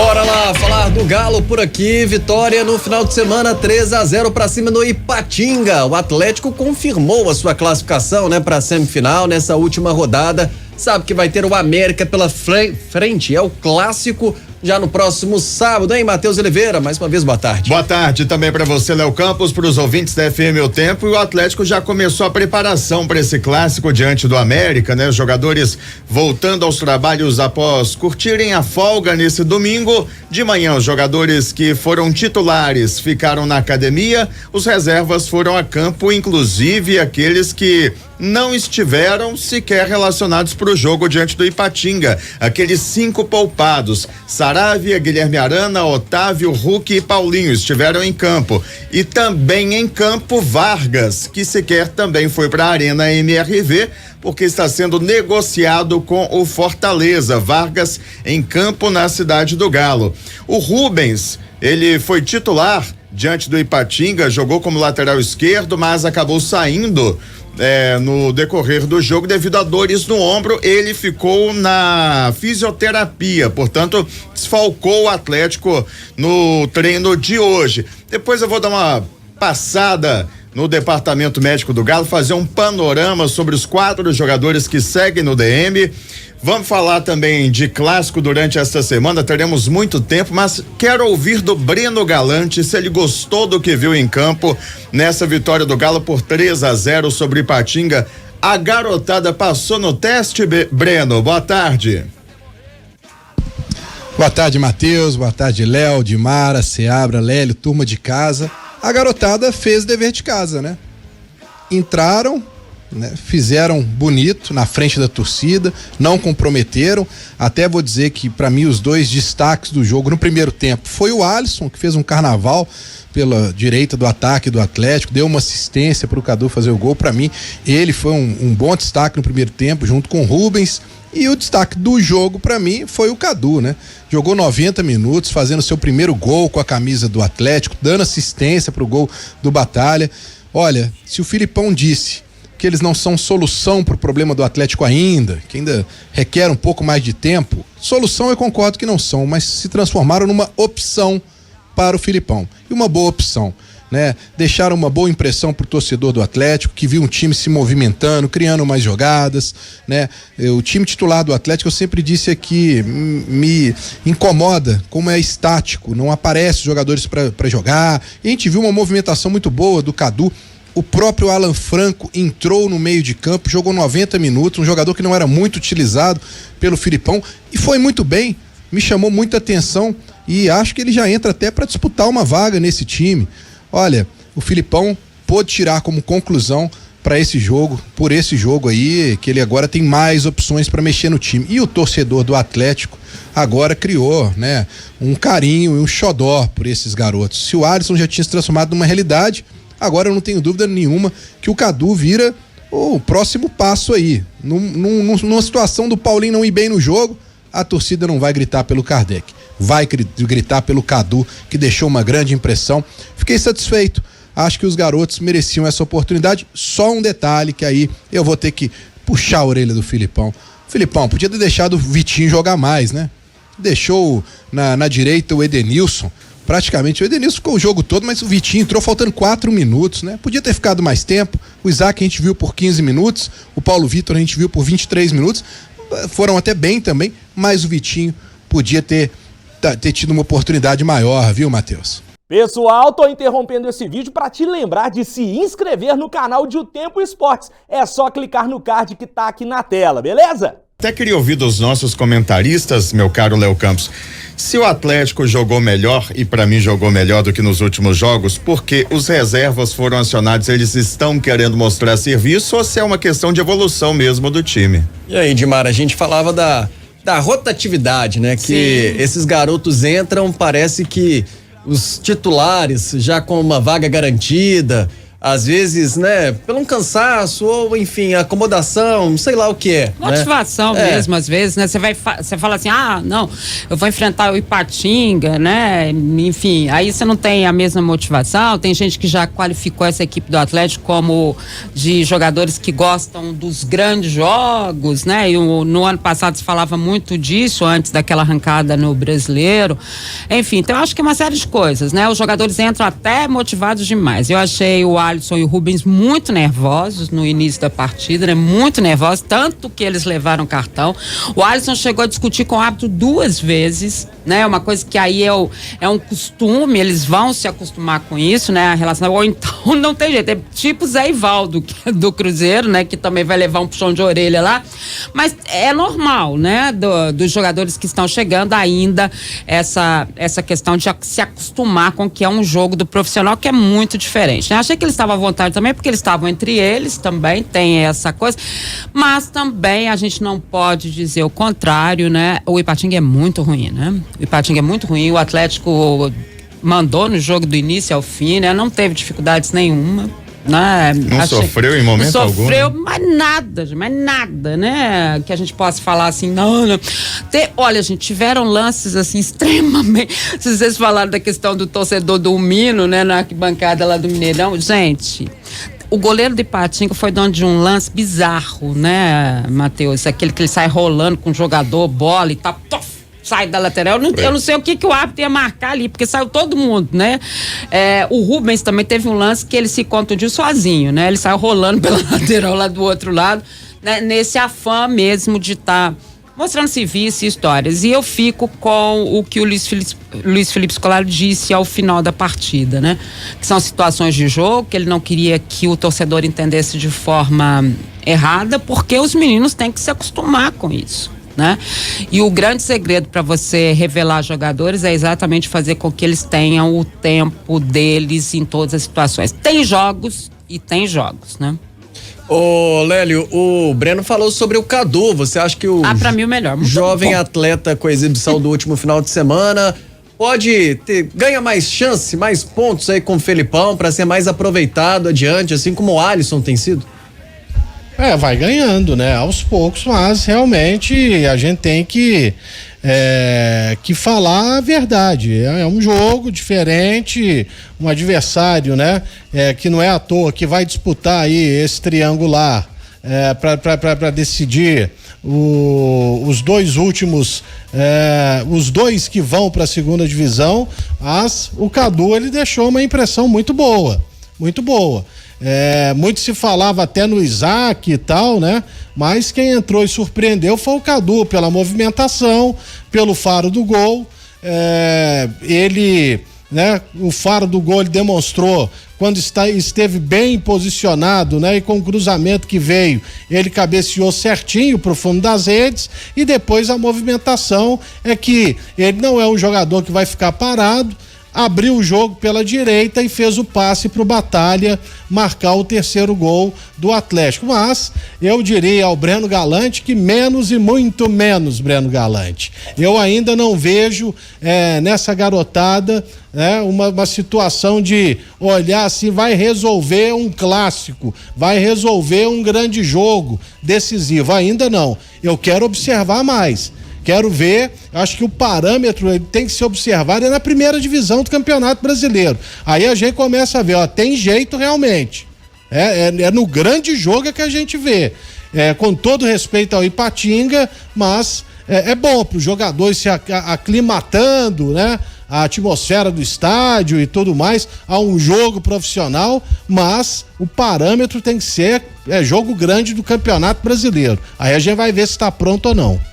Bora lá falar do Galo por aqui. Vitória no final de semana, 3-0 pra cima do Ipatinga. O Atlético confirmou a sua classificação, né, pra semifinal nessa última rodada. Sabe que vai ter o América pela frente. É o clássico já no próximo sábado, hein, Matheus Oliveira? Mais uma vez, boa tarde. Boa tarde também para você, Léo Campos, para os ouvintes da FM O Tempo. E o Atlético já começou a preparação para esse clássico diante do América, né? Os jogadores voltando aos trabalhos após curtirem a folga nesse domingo. De manhã, os jogadores que foram titulares ficaram na academia, os reservas foram a campo, inclusive aqueles que não estiveram sequer relacionados para o jogo diante do Ipatinga. Aqueles 5 poupados: Saravia, Guilherme Arana, Otávio, Hulk e Paulinho estiveram em campo. E também em campo Vargas, que sequer também foi para a Arena MRV, porque está sendo negociado com o Fortaleza. Vargas em campo na Cidade do Galo. O Rubens, ele foi titular diante do Ipatinga, jogou como lateral esquerdo, mas acabou saindo no decorrer do jogo devido a dores no ombro. Ele ficou na fisioterapia, portanto desfalcou o Atlético no treino de hoje. Depois eu vou dar uma passada no departamento médico do Galo, fazer um panorama sobre os 4 jogadores que seguem no DM. Vamos falar também de clássico durante esta semana, teremos muito tempo, mas quero ouvir do Breno Galante se ele gostou do que viu em campo nessa vitória do Galo por 3-0 sobre Ipatinga. A garotada passou no teste, Breno? Boa tarde. Boa tarde, Matheus, boa tarde, Léo, Dimara, Seabra, Lélio, turma de casa. A garotada fez o dever de casa, né? Entraram, né, fizeram bonito na frente da torcida, não comprometeram. Até vou dizer que para mim os 2 destaques do jogo no primeiro tempo foi o Alisson, que fez um carnaval pela direita do ataque do Atlético, deu uma assistência para o Cadu fazer o gol. Para mim ele foi um bom destaque no primeiro tempo, junto com o Rubens. E o destaque do jogo para mim foi o Cadu, né? Jogou 90 minutos, fazendo seu primeiro gol com a camisa do Atlético, dando assistência pro gol do Batalha. Olha, se o Filipão disse que eles não são solução pro problema do Atlético ainda, que ainda requer um pouco mais de tempo, solução eu concordo que não são, mas se transformaram numa opção para o Filipão. E uma boa opção, né? Deixaram uma boa impressão pro torcedor do Atlético, que viu um time se movimentando, criando mais jogadas, né? O time titular do Atlético, eu sempre disse aqui, me incomoda como é estático, não aparece jogadores para jogar. E a gente viu uma movimentação muito boa do Cadu. O próprio Alan Franco entrou no meio de campo, jogou 90 minutos, um jogador que não era muito utilizado pelo Filipão e foi muito bem, me chamou muita atenção e acho que ele já entra até para disputar uma vaga nesse time. Olha, o Filipão pôde tirar como conclusão para esse jogo, por esse jogo aí, que ele agora tem mais opções para mexer no time. E o torcedor do Atlético agora criou, né, um carinho e um xodó por esses garotos. Se o Alisson já tinha se transformado numa realidade, agora eu não tenho dúvida nenhuma que o Cadu vira o próximo passo aí. Numa situação do Paulinho não ir bem no jogo, a torcida não vai gritar pelo Kardec, vai gritar pelo Cadu, que deixou uma grande impressão. Fiquei satisfeito, acho que os garotos mereciam essa oportunidade. Só um detalhe que aí eu vou ter que puxar a orelha do Filipão. Filipão, podia ter deixado o Vitinho jogar mais, né? Deixou na direita o Edenilson, praticamente o Edenilson ficou o jogo todo, mas o Vitinho entrou faltando 4 minutos, né? Podia ter ficado mais tempo. O Isaac a gente viu por 15 minutos, o Paulo Vitor a gente viu por 23 minutos, foram até bem também, mas o Vitinho podia ter tido uma oportunidade maior, viu, Matheus? Pessoal, tô interrompendo esse vídeo para te lembrar de se inscrever no canal de O Tempo Esportes. É só clicar no card que tá aqui na tela, beleza? Até queria ouvir dos nossos comentaristas, meu caro Léo Campos, se o Atlético jogou melhor, e para mim jogou melhor do que nos últimos jogos, porque os reservas foram acionados, eles estão querendo mostrar serviço, ou se é uma questão de evolução mesmo do time? E aí, Dimara, a gente falava da rotatividade, né? Que esses garotos entram, parece que os titulares já com uma vaga garantida, às vezes, né, pelo um cansaço ou, enfim, acomodação, sei lá o que é. Motivação, né? mesmo, às vezes, né? Você fala assim, não, eu vou enfrentar o Ipatinga, né? Enfim, aí você não tem a mesma motivação. Tem gente que já qualificou essa equipe do Atlético como de jogadores que gostam dos grandes jogos, né? E no ano passado se falava muito disso, antes daquela arrancada no Brasileiro. Enfim, então eu acho que é uma série de coisas, né? Os jogadores entram até motivados demais. Eu achei o Alisson e o Rubens muito nervosos no início da partida, né? Muito nervosos, tanto que eles levaram cartão. O Alisson chegou a discutir com o árbitro 2 vezes, né? Uma coisa que aí é um costume, eles vão se acostumar com isso, né? A relação, ou então não tem jeito, é tipo Zé Ivaldo do Cruzeiro, né? Que também vai levar um puxão de orelha lá, mas é normal, né? Dos jogadores que estão chegando ainda essa questão de se acostumar com o que é um jogo do profissional, que é muito diferente, né? Achei que eles estavam à vontade também, porque eles estavam entre eles, também tem essa coisa, mas também a gente não pode dizer o contrário, né? O Ipatinga é muito ruim, né? O Ipatinga é muito ruim, o Atlético mandou no jogo do início ao fim, né? Não teve dificuldades nenhuma, né? Não sofreu em momento algum? Não sofreu mais nada, né? Que a gente possa falar assim, não. Olha, gente, tiveram lances assim extremamente. Se vocês falaram da questão do torcedor do Mino, né? Na arquibancada lá do Mineirão, gente. O goleiro de Ipatinga foi dono de um lance bizarro, né, Matheus? Aquele que ele sai rolando com o jogador, bola e tal, sai da lateral. Eu não sei o que o árbitro ia marcar ali, porque saiu todo mundo, né? O Rubens também teve um lance que ele se contundiu sozinho, né? Ele saiu rolando pela lateral lá do outro lado, né? Nesse afã mesmo de estar mostrando serviço e histórias. E eu fico com o que o Luiz Felipe Scolari disse ao final da partida, né? Que são situações de jogo, que ele não queria que o torcedor entendesse de forma errada, porque os meninos têm que se acostumar com isso, né? E o grande segredo para você revelar jogadores é exatamente fazer com que eles tenham o tempo deles em todas as situações. Tem jogos e tem jogos, né? Ô, Lélio, o Breno falou sobre o Cadu. Você acha que o pra mim o melhor, muito jovem bom. atleta com a exibição do último final de semana ganha mais chance, mais pontos aí com o Felipão para ser mais aproveitado adiante, assim como o Alisson tem sido? Vai ganhando, né? Aos poucos, mas realmente a gente tem que falar a verdade. É um jogo diferente, um adversário, né? Que não é à toa que vai disputar aí esse triangular para decidir os dois últimos, os dois que vão para a segunda divisão. Mas o Cadu, ele deixou uma impressão muito boa, muito boa. Muito se falava até no Isaac e tal, né? Mas quem entrou e surpreendeu foi o Cadu, pela movimentação, pelo faro do gol. Ele, né? O faro do gol ele demonstrou quando esteve bem posicionado, né? E com o cruzamento que veio, ele cabeceou certinho pro fundo das redes, e depois a movimentação é que ele não é um jogador que vai ficar parado. Abriu o jogo pela direita e fez o passe pro Batalha marcar o terceiro gol do Atlético. Mas eu diria ao Breno Galante que menos e muito menos Breno Galante. Eu ainda não vejo nessa garotada uma situação de olhar assim, vai resolver um clássico, vai resolver um grande jogo decisivo. Ainda não. Eu quero observar mais. Quero ver, acho que o parâmetro ele tem que ser observado na primeira divisão do Campeonato Brasileiro. Aí a gente começa a ver, tem jeito realmente. É no grande jogo que a gente vê. Com todo respeito ao Ipatinga, mas é bom para os jogadores se aclimatando, né? A atmosfera do estádio e tudo mais, a um jogo profissional, mas o parâmetro tem que ser jogo grande do Campeonato Brasileiro. Aí a gente vai ver se está pronto ou não.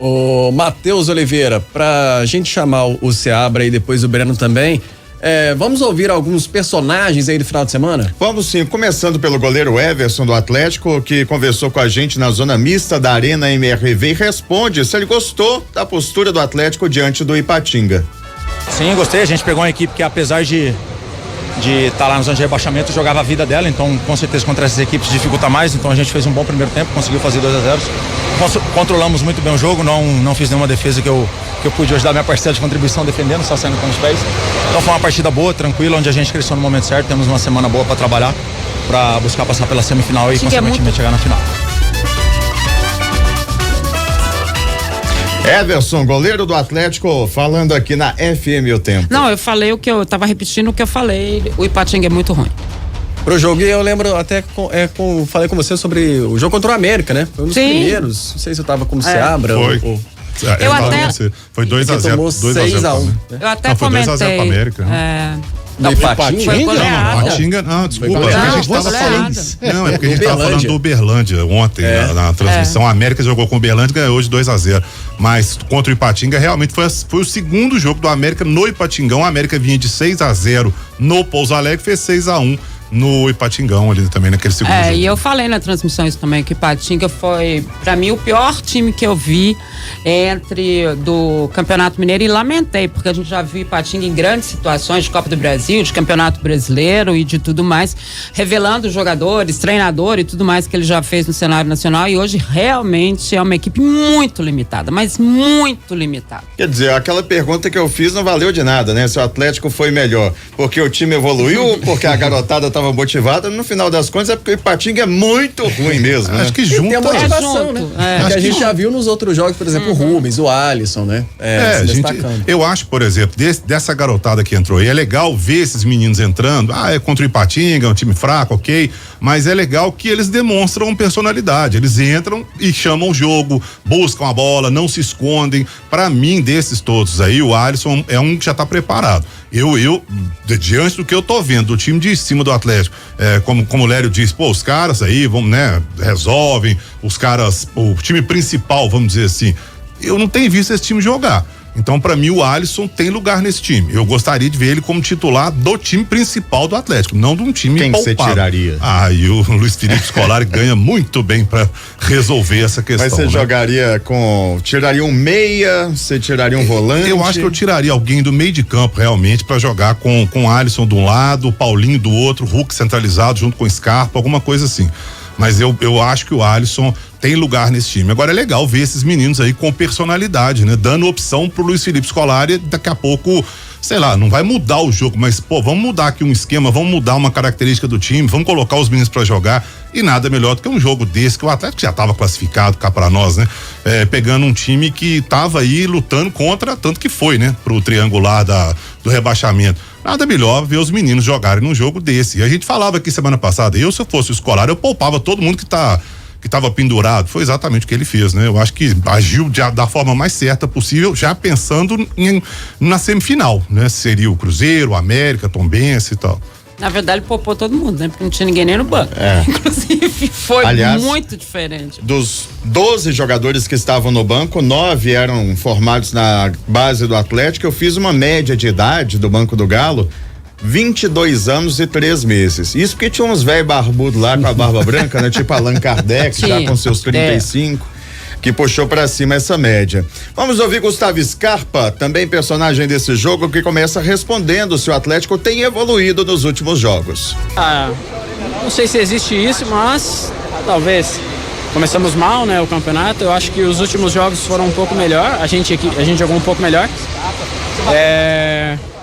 Ô, Matheus Oliveira, pra gente chamar o Seabra e depois o Breno também, vamos ouvir alguns personagens aí do final de semana? Vamos sim, começando pelo goleiro Everson do Atlético, que conversou com a gente na zona mista da Arena MRV e responde se ele gostou da postura do Atlético diante do Ipatinga. Sim, gostei, a gente pegou uma equipe que apesar de de estar lá na zona de rebaixamento, jogava a vida dela, então com certeza contra essas equipes dificulta mais, então a gente fez um bom primeiro tempo, conseguiu fazer 2-0, controlamos muito bem o jogo, não fiz nenhuma defesa que eu pude ajudar minha parcela de contribuição defendendo, só saindo com os pés, então foi uma partida boa, tranquila, onde a gente cresceu no momento certo, temos uma semana boa para trabalhar, para buscar passar pela semifinal e consequentemente chegar na final. Everson, goleiro do Atlético, falando aqui na FM O Tempo. Não, eu falei eu tava repetindo o que eu falei, o Ipatinga é muito ruim. Pro jogo, e eu lembro até, falei com você sobre o jogo contra o América, né? Foi um dos primeiros, não sei se eu tava como Seabra ou... Eu até... Foi 2-0. 6-1. Eu até comentei. Foi 2-0 pro América. No Ipatinga? Foi goleada. Ipatinga, não, desculpa. É porque a gente tava falando. Não, é porque a gente tava falando do Uberlândia ontem, na transmissão. A América jogou com o Uberlândia e ganhou hoje 2-0. Mas contra o Ipatinga, realmente foi o segundo jogo do América no Ipatingão. A América vinha de 6-0 no Pouso Alegre, fez 6-1 no Ipatingão ali também, naquele segundo jogo. E eu falei na transmissão isso também, que Ipatinga foi, pra mim, o pior time que eu vi do Campeonato Mineiro, e lamentei, porque a gente já viu Ipatinga em grandes situações de Copa do Brasil, de Campeonato Brasileiro e de tudo mais, revelando jogadores, treinador e tudo mais que ele já fez no cenário nacional, e hoje realmente é uma equipe muito limitada, mas muito limitada. Quer dizer, aquela pergunta que eu fiz não valeu de nada, né? Se o Atlético foi melhor porque o time evoluiu, porque a garotada estava motivada, no final das contas é porque o Ipatinga é muito ruim mesmo, né? Acho que junto. Tem a motivação, né? Que a gente já viu nos outros jogos, por exemplo, o Rubens, o Alisson, né? Eu acho, por exemplo, dessa garotada que entrou, e é legal ver esses meninos entrando, é contra o Ipatinga, é um time fraco, ok, mas é legal que eles demonstram personalidade, eles entram e chamam o jogo, buscam a bola, não se escondem. Pra mim, desses todos aí, o Alisson é um que já tá preparado. Eu diante do que eu tô vendo, do time de cima do Atlético, como o Lério disse, os caras aí vão, né, resolvem, os caras, o time principal, vamos dizer assim, eu não tenho visto esse time jogar. Então, pra mim, o Alisson tem lugar nesse time. Eu gostaria de ver ele como titular do time principal do Atlético, não de um time Quem poupado. Você tiraria? E o Luiz Felipe Scolari ganha muito bem pra resolver essa questão. Mas você jogaria tiraria um meia, você tiraria um volante? Eu acho que eu tiraria alguém do meio de campo, realmente, pra jogar com o Alisson de um lado, o Paulinho do outro, o Hulk centralizado junto com o Scarpa, alguma coisa assim. Mas eu acho que o Alisson tem lugar nesse time. Agora é legal ver esses meninos aí com personalidade, né? Dando opção pro Luiz Felipe Scolari, daqui a pouco, sei lá, não vai mudar o jogo, mas vamos mudar aqui um esquema, vamos mudar uma característica do time, vamos colocar os meninos pra jogar, e nada melhor do que um jogo desse, que o Atlético já tava classificado cá pra nós, né? Pegando um time que tava aí lutando contra, tanto que foi, né? Pro triangular do rebaixamento. Nada melhor ver os meninos jogarem num jogo desse. E a gente falava aqui semana passada, se eu fosse o Scolari, eu poupava todo mundo que estava pendurado. Foi exatamente o que ele fez, né? Eu acho que agiu da forma mais certa possível, já pensando na semifinal, né? Seria o Cruzeiro, o América, Tombense e tal. Na verdade, ele poupou todo mundo, né? Porque não tinha ninguém nem no banco. Inclusive, foi muito diferente. Dos 12 jogadores que estavam no banco, 9 eram formados na base do Atlético. Eu fiz uma média de idade do Banco do Galo, 22 anos e 3 meses. Isso porque tinha uns velho barbudo lá com a barba branca, né? Tipo Allan Kardec, já com seus 35. Que puxou pra cima essa média. Vamos ouvir Gustavo Scarpa, também personagem desse jogo, que começa respondendo se o Atlético tem evoluído nos últimos jogos. Não sei se existe isso, mas talvez. Começamos mal, né, o campeonato. Eu acho que os últimos jogos foram um pouco melhor. A gente jogou um pouco melhor.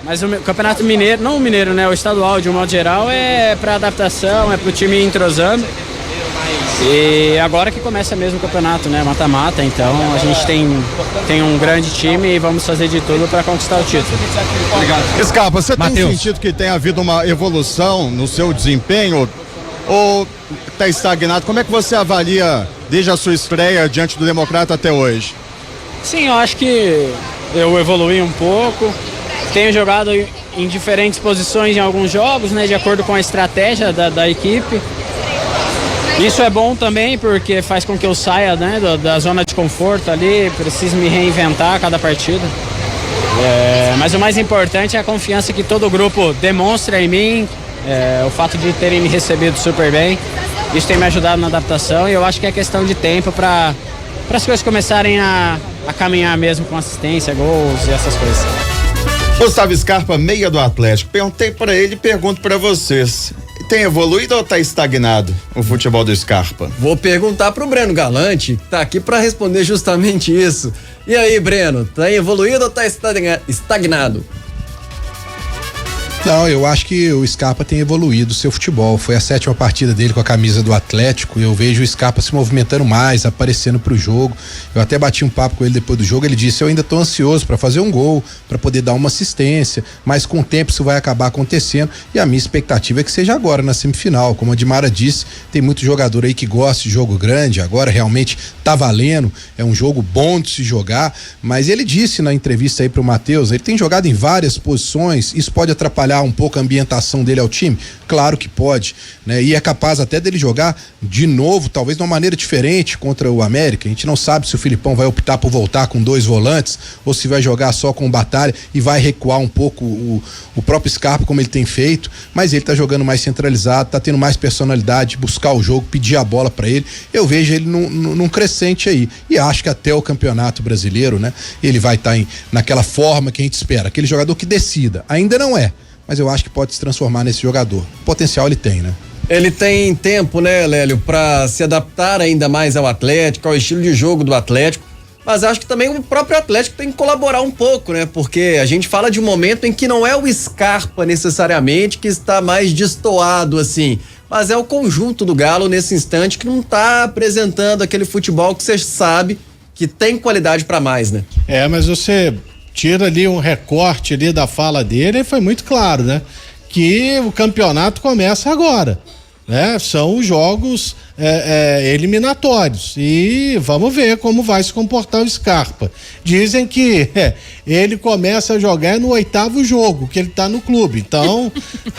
Mas o campeonato mineiro, não o mineiro, né, o estadual de um modo geral, é pra adaptação, é pro time entrosando. E agora que começa mesmo o campeonato, né? Mata-mata, então a gente tem um grande time e vamos fazer de tudo para conquistar o título. Obrigado. Scarpa, você tem sentido que tem havido uma evolução no seu desempenho ou está estagnado? Como é que você avalia desde a sua estreia diante do Democrata até hoje? Sim, eu acho que eu evoluí um pouco, tenho jogado em diferentes posições em alguns jogos, né? De acordo com a estratégia da equipe. Isso é bom também porque faz com que eu saia, né, da zona de conforto ali, preciso me reinventar a cada partida. Mas o mais importante é a confiança que todo o grupo demonstra em mim, o fato de terem me recebido super bem. Isso tem me ajudado na adaptação e eu acho que é questão de tempo para as coisas começarem a caminhar mesmo com assistência, gols e essas coisas. Gustavo Scarpa, meia do Atlético. Perguntei pra ele e pergunto pra vocês. Tem evoluído ou tá estagnado o futebol do Scarpa? Vou perguntar pro Breno Galante, que tá aqui pra responder justamente isso. E aí, Breno, tá evoluído ou tá estagnado? Não, eu acho que o Scarpa tem evoluído o seu futebol. Foi a 7ª partida dele com a camisa do Atlético. Eu vejo o Scarpa se movimentando mais, aparecendo pro jogo. Eu até bati um papo com ele depois do jogo. Ele disse: eu ainda tô ansioso para fazer um gol, para poder dar uma assistência, mas com o tempo isso vai acabar acontecendo. E a minha expectativa é que seja agora na semifinal. Como a Dimara disse, tem muito jogador aí que gosta de jogo grande. Agora realmente tá valendo. É um jogo bom de se jogar. Mas ele disse na entrevista aí pro Matheus, ele tem jogado em várias posições. Isso pode atrapalhar um pouco a ambientação dele ao time? Claro que pode, né? E é capaz até dele jogar de novo, talvez de uma maneira diferente contra o América. A gente não sabe se o Filipão vai optar por voltar com 2 volantes ou se vai jogar só com o Batalha e vai recuar um pouco o próprio Scarpa, como ele tem feito, mas ele tá jogando mais centralizado, tá tendo mais personalidade, buscar o jogo, pedir a bola para ele. Eu vejo ele num crescente aí, e acho que até o Campeonato Brasileiro, né, ele vai estar naquela forma que a gente espera, aquele jogador que decida. Ainda não é, mas eu acho que pode se transformar nesse jogador. Potencial ele tem, né? Ele tem tempo, né, Lélio, pra se adaptar ainda mais ao Atlético, ao estilo de jogo do Atlético, mas acho que também o próprio Atlético tem que colaborar um pouco, né, porque a gente fala de um momento em que não é o Scarpa necessariamente que está mais destoado assim, mas é o conjunto do Galo nesse instante que não tá apresentando aquele futebol que você sabe que tem qualidade pra mais, né? Mas você tira ali um recorte ali da fala dele e foi muito claro, né? Que o campeonato começa agora, né? São os jogos eliminatórios e vamos ver como vai se comportar o Scarpa. Dizem que ele começa a jogar no 8º jogo que ele tá no clube, então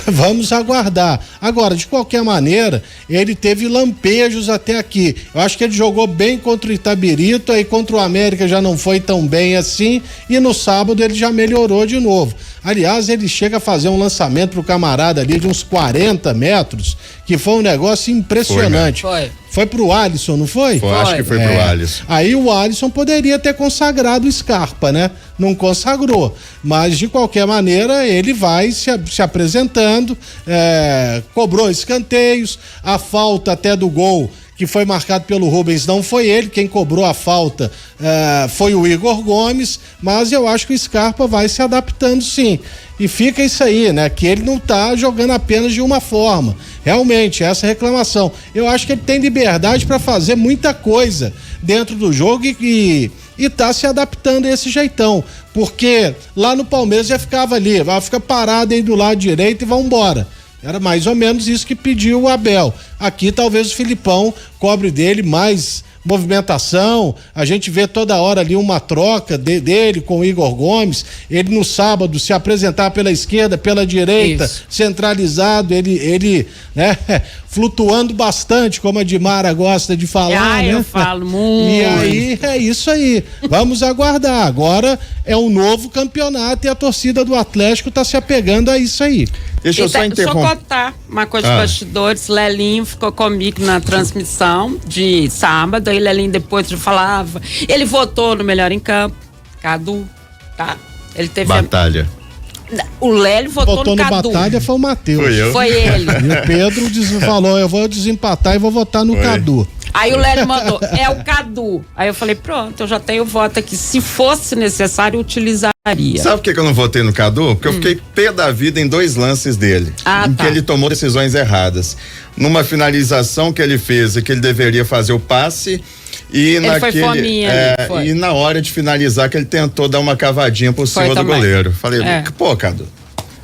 vamos aguardar. Agora, de qualquer maneira, ele teve lampejos até aqui. Eu acho que ele jogou bem contra o Itabirito, aí contra o América já não foi tão bem assim, e no sábado ele já melhorou de novo. Aliás, ele chega a fazer um lançamento pro camarada ali de uns 40 metros, que foi um negócio impressionante. Foi pro Alisson, não foi? Acho que foi pro Alisson. Aí o Alisson poderia ter consagrado o Scarpa, né? Não consagrou. Mas, de qualquer maneira, ele vai se apresentando, cobrou escanteios, a falta até do gol que foi marcado pelo Rubens, não foi ele, quem cobrou a falta foi o Igor Gomes, mas eu acho que o Scarpa vai se adaptando sim. E fica isso aí, né? Que ele não tá jogando apenas de uma forma. Realmente, essa reclamação. Eu acho que ele tem liberdade para fazer muita coisa dentro do jogo e tá se adaptando a esse jeitão. Porque lá no Palmeiras já ficava ali, vai ficar parado aí do lado direito e vão embora. Era mais ou menos isso que pediu o Abel. Aqui talvez o Filipão cobre dele mais movimentação, a gente vê toda hora ali uma troca dele com o Igor Gomes, ele no sábado se apresentar pela esquerda, pela direita, isso, centralizado, ele né, flutuando bastante, como a Dimara gosta de falar, né? Eu falo muito. E aí, é isso aí, vamos aguardar, agora é um novo campeonato e a torcida do Atlético tá se apegando a isso aí. Deixa eu só interromper. Só contar uma coisa de bastidores, Lelinho ficou comigo na transmissão de sábado, aí Lelinho depois falava, ele votou no melhor em campo, Cadu, tá? Ele teve Batalha. O Lélio votou no Cadu. Batalha foi o Matheus. Foi ele. E o Pedro falou, eu vou desempatar e vou votar no Cadu. Aí o Lélio mandou, é o Cadu. Aí eu falei, pronto, eu já tenho voto aqui. Se fosse necessário, utilizaria. Sabe por que eu não votei no Cadu? Porque eu fiquei pé da vida em 2 lances dele. Em que ele tomou decisões erradas. Numa finalização que ele fez e que ele deveria fazer o passe. E ele foi fominha, e na hora de finalizar que ele tentou dar uma cavadinha por cima do goleiro. Falei, pô, Cadu,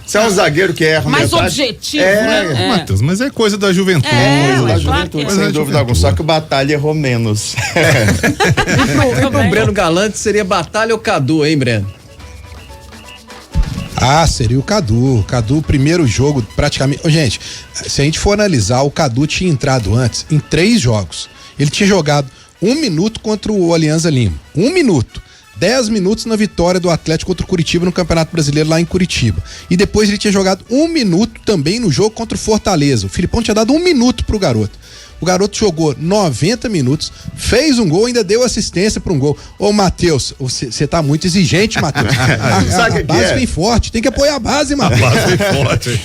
você é um zagueiro que erra. Mais objetivo, né? Matheus, mas é coisa da juventude. Sem dúvida alguma. Só que o Batalha errou menos. E pro Breno Galante seria Batalha ou Cadu, hein, Breno? Seria o Cadu. O Cadu, primeiro jogo, praticamente. Gente, se a gente for analisar, o Cadu tinha entrado antes em 3 jogos. Ele tinha jogado 1 minuto contra o Alianza Lima. 1 minuto. 10 minutos na vitória do Atlético contra o Curitiba no Campeonato Brasileiro lá em Curitiba. E depois ele tinha jogado 1 minuto também no jogo contra o Fortaleza. O Filipão tinha dado 1 minuto pro garoto. O garoto jogou 90 minutos, fez um gol, ainda deu assistência para um gol. Ô, Matheus, você tá muito exigente, Matheus. A base vem forte, tem que apoiar a base, Matheus. A base vem forte.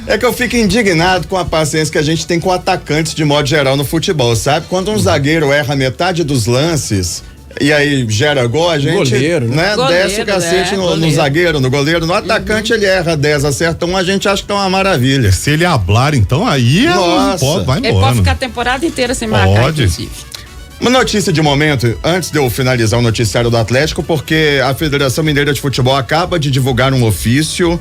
É que eu fico indignado com a paciência que a gente tem com atacantes de modo geral no futebol, sabe? Quando um zagueiro erra metade dos lances e aí gera gol, a gente Goleiro, né? Desce o cacete no zagueiro, no goleiro, no atacante ele erra 10, acerta um, a gente acha que tá uma maravilha. Se ele hablar, então aí vai embora. Ele pode ficar a temporada inteira sem marcar, inclusive. Uma notícia de momento, antes de eu finalizar o noticiário do Atlético, porque a Federação Mineira de Futebol acaba de divulgar um ofício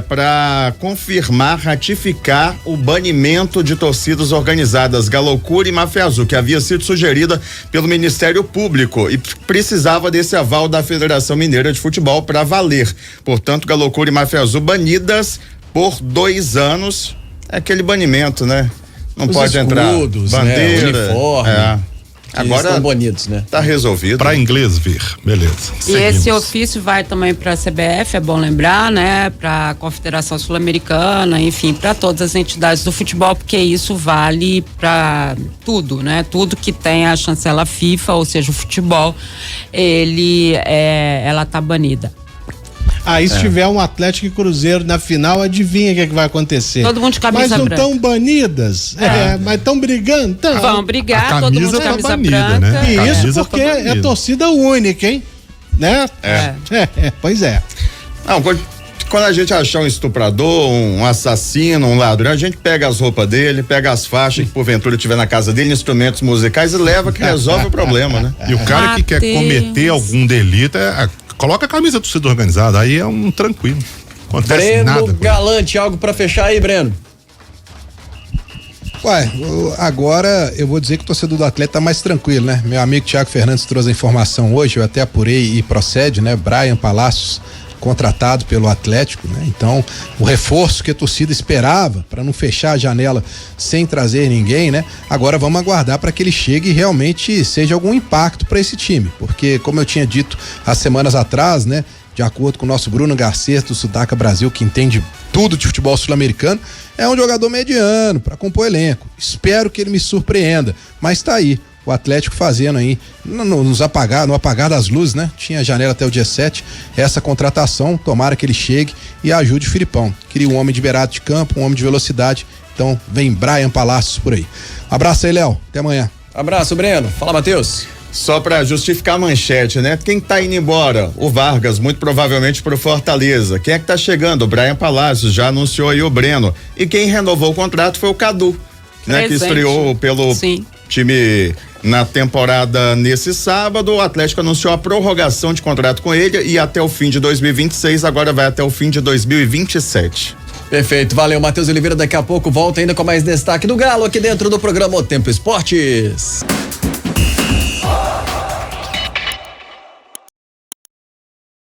para confirmar, ratificar o banimento de torcidas organizadas Galocura e Máfia Azul, que havia sido sugerida pelo Ministério Público e precisava desse aval da Federação Mineira de Futebol para valer. Portanto, Galocura e Máfia Azul banidas por 2 anos. É aquele banimento, né? Não pode entrar bandeira, né? Uniforme. Agora estão bonitos, né? Tá resolvido. Para inglês ver, beleza. E Seguimos. esse ofício vai também para a CBF, é bom lembrar, né? Para a Confederação Sul-Americana, enfim, para todas as entidades do futebol, porque isso vale para tudo, né? Tudo que tem a chancela FIFA, ou seja, o futebol, ela tá banida. Aí se tiver um Atlético e Cruzeiro na final, adivinha o que vai acontecer. Todo mundo de camisa branca. Mas não estão banidas, mas estão brigando. Tão. Vão brigar, todo mundo de camisa banida, branca. né? E isso porque é torcida única, hein? Né? Pois é. Não, quando a gente achar um estuprador, um assassino, um ladrão, a gente pega as roupas dele, pega as faixas que porventura tiver na casa dele, instrumentos musicais e leva que resolve o problema, né? E o cara que quer cometer algum delito coloca a camisa do torcida organizada, aí é um tranquilo. Acontece Breno nada. Galante, algo pra fechar aí, Breno? Agora eu vou dizer que o torcedor do Atlético tá mais tranquilo, né? Meu amigo Thiago Fernandes trouxe a informação hoje, eu até apurei e procede, né? Brian Palácios contratado pelo Atlético, né? Então, o reforço que a torcida esperava para não fechar a janela sem trazer ninguém, né? Agora vamos aguardar para que ele chegue e realmente seja algum impacto para esse time, porque como eu tinha dito há semanas atrás, né? De acordo com o nosso Bruno Garcês do Sudaca Brasil, que entende tudo de futebol sul-americano, é um jogador mediano para compor elenco. Espero que ele me surpreenda, mas tá aí. O Atlético fazendo aí, no apagar das luzes, né? Tinha janela até o dia 7, essa contratação, tomara que ele chegue e ajude o Filipão. Queria um homem de beirada de campo, um homem de velocidade, então vem Brian Palácios por aí. Abraço aí, Léo, até amanhã. Abraço, Breno. Fala, Matheus. Só pra justificar a manchete, né? Quem tá indo embora? O Vargas, muito provavelmente pro Fortaleza. Quem é que tá chegando? O Brian Palácios, já anunciou aí o Breno. E quem renovou o contrato foi o Cadu, né? Que estreou pelo time na temporada nesse sábado. O Atlético anunciou a prorrogação de contrato com ele e até o fim de 2026, agora vai até o fim de 2027. Perfeito, valeu, Matheus Oliveira, daqui a pouco volta ainda com mais destaque do Galo aqui dentro do programa O Tempo Esportes.